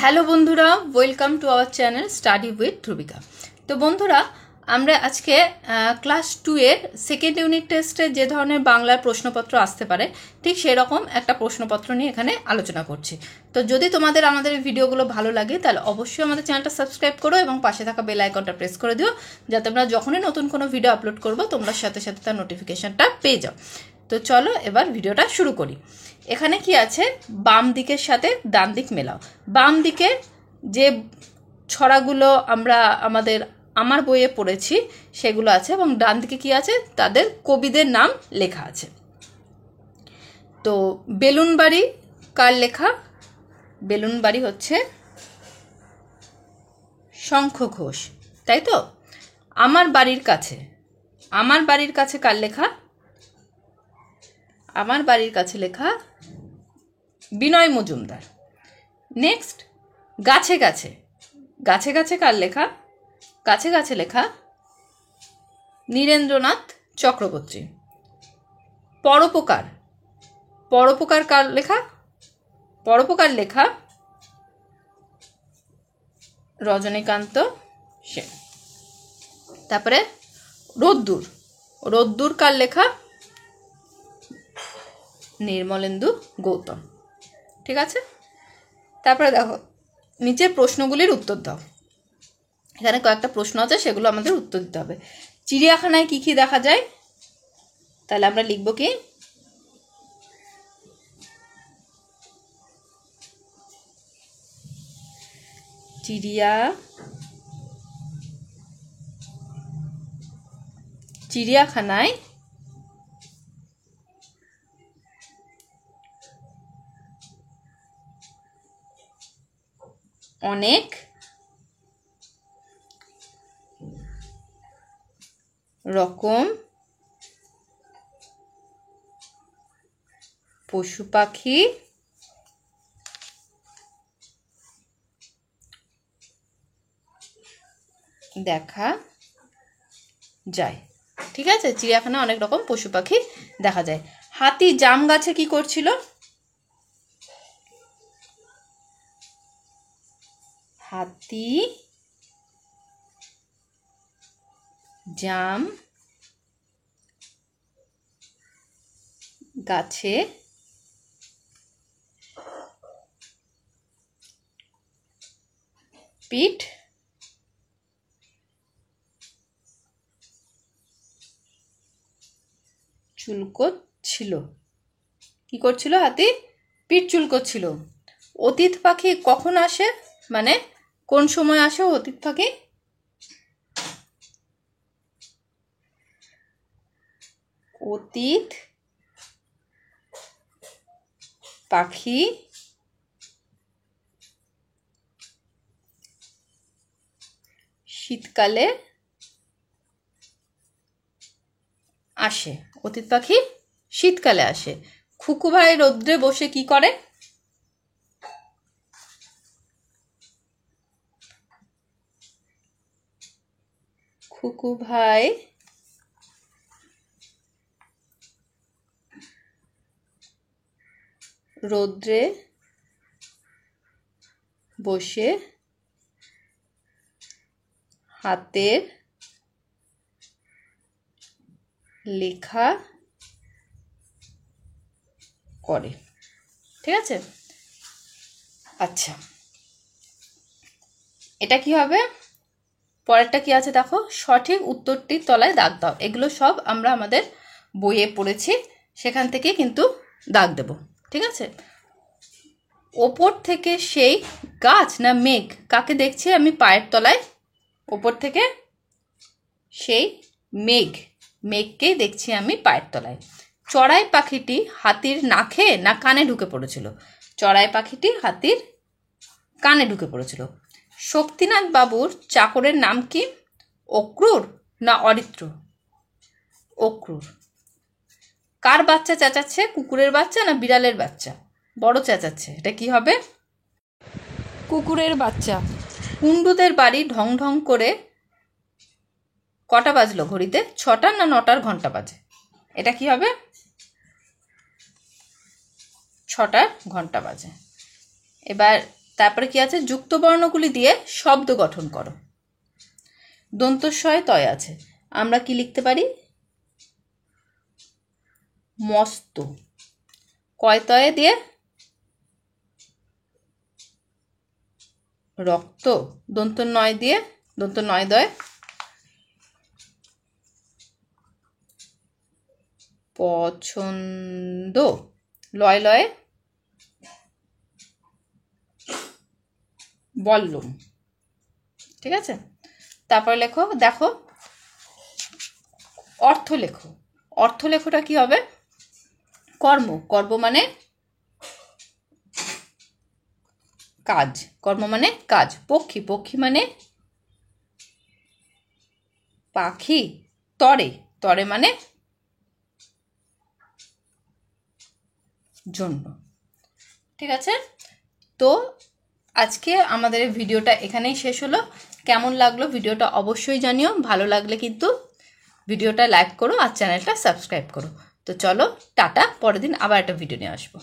Hello বন্ধুরা, welcome to our channel study with Dhruvika. তো বন্ধুরা, আমরা আজকে ক্লাস 2 এর সেকেন্ড ইউনিট টেস্টে যে ধরনের বাংলার প্রশ্নপত্র আসতে পারে ঠিক সেরকম একটা প্রশ্নপত্র নিয়ে এখানে আলোচনা করছি। তো যদি তোমাদের আমাদের ভিডিওগুলো ভালো লাগে তাহলে অবশ্যই আমাদের চ্যানেলটা সাবস্ক্রাইব করো এবং পাশে থাকা বেল আইকনটা প্রেস করে দিও, যাতে আমরা যখনই নতুন কোনো ভিডিও আপলোড করবো তোমরা সাথে সাথে তার নোটিফিকেশনটা পেয়ে যাও। তো চলো এবার ভিডিওটা শুরু করি। এখানে কি আছে, বাম দিকের সাথে ডান দিক মেলাও। বাম দিকের যে ছড়াগুলো আমরা আমার বইয়ে পড়েছি সেগুলো আছে, এবং ডান দিকে কি আছে, তাদের কবিদের নাম লেখা আছে। তো বেলুন বাড়ি কার লেখা? বেলুন বাড়ি হচ্ছে শঙ্খ ঘোষ, তাই তো। আমার বাড়ির কাছে কার লেখা? আমার বাড়ির কাছে লেখা বিনয় মজুমদার। নেক্সট, গাছে গাছে কার লেখা? গাছে লেখা নীরেন্দ্রনাথ চক্রবর্তী। পরোপকার কার লেখা? পরোপকার লেখা রজনীকান্ত সেন। তারপরে রোদ্দুর কার লেখা? নির্মলেন্দু গৌতম। ঠিক আছে, তারপরে দেখো নিচের প্রশ্নগুলির উত্তর দাও। এখানে কয়েকটা প্রশ্ন আছে, সেগুলো আমাদের উত্তর দিতে হবে। চিড়িয়াখানায় কি কি দেখা যায়? তাহলে আমরা লিখব কি? চিড়িয়াখানায় অনেক রকম পশু পাখি দেখা যায়। ঠিক আছে, চিড়িয়াখানায় অনেক রকম পশু পাখি দেখা যায়। হাতি জাম গাছে কি করছিল? হাতি জাম গাছে পিঠ চুলকোচ্ছিল। কি করছিল? হাতি পিঠ চুলকোচ্ছিল। অতীত পাখি কখন আসে, মানে কোন সময় আসে অতীত পাখি? অতীত পাখি শীতকালে আসে। অতীত পাখি শীতকালে আসে। খুকু ভাই রোদ্রে বসে কি করে? খুকু ভাই রোদ্রে বসে হাতের লেখা করে। ঠিক আছে, আচ্ছা এটা কি হবে? পরেরটা কি আছে দেখো, সঠিক উত্তরটির তলায় দাগ দাও। এগুলো সব আমরা আমাদের বইয়ে পড়েছি, সেখান থেকে কিন্তু দাগ দেব। ঠিক আছে, ওপর থেকে সেই গাছ না মেঘ কাকে দেখছি আমি পায়ের তলায়? ওপর থেকে সেই মেঘকেই দেখছি আমি পায়ের তলায়। চড়াই পাখিটি হাতির নাকে না কানে ঢুকে পড়েছিল? চড়াই পাখিটি হাতির কানে ঢুকে পড়েছিল। শক্তিনাথ বাবুর চাকরের নাম কি? অক্রুর না অরিত্র? অক্রুর। কার বাচ্চা চেঁচাচ্ছে, কুকুরের বাচ্চা না বিড়ালের বাচ্চা বড় চেঁচাচ্ছে? এটা কি হবে? কুকুরের বাচ্চা। কুণ্ডুদের বাড়ি ঢং ঢং করে কটা বাজলো ঘড়িতে? 6টা না 9টার ঘন্টা বাজে? এটা কি হবে? 6টার ঘন্টা বাজে। এবার তারপরে কি আছে, যুক্ত বর্ণগুলি দিয়ে শব্দ গঠন করো। দন্তস্বয়ে তয় আছে, আমরা কি লিখতে পারি, মস্ত। কয় তয়ে দিয়ে রক্ত। দন্ত নয় দিয়ে, দন্ত নয় দয় পছন্দ। লয় লয়ে বল্লম। ঠিক আছে, তারপর লেখো, দেখো অর্থ লেখো। অর্থ লেখোটা কি হবে, কর্ম। কর্ম মানে কাজ, কর্ম মানে কাজ। পক্ষী, পক্ষী মানে পাখি। তরে, তরে মানে জন্য। ঠিক আছে, তো আজকে আমাদের এই ভিডিওটা এখানেই শেষ হলো। কেমন লাগলো ভিডিওটা অবশ্যই জানিও। ভালো লাগলে কিন্তু ভিডিওটা লাইক করো আর চ্যানেলটা সাবস্ক্রাইব করো। তো চলো টাটা, পরের দিন আবার একটা ভিডিও নিয়ে আসবো।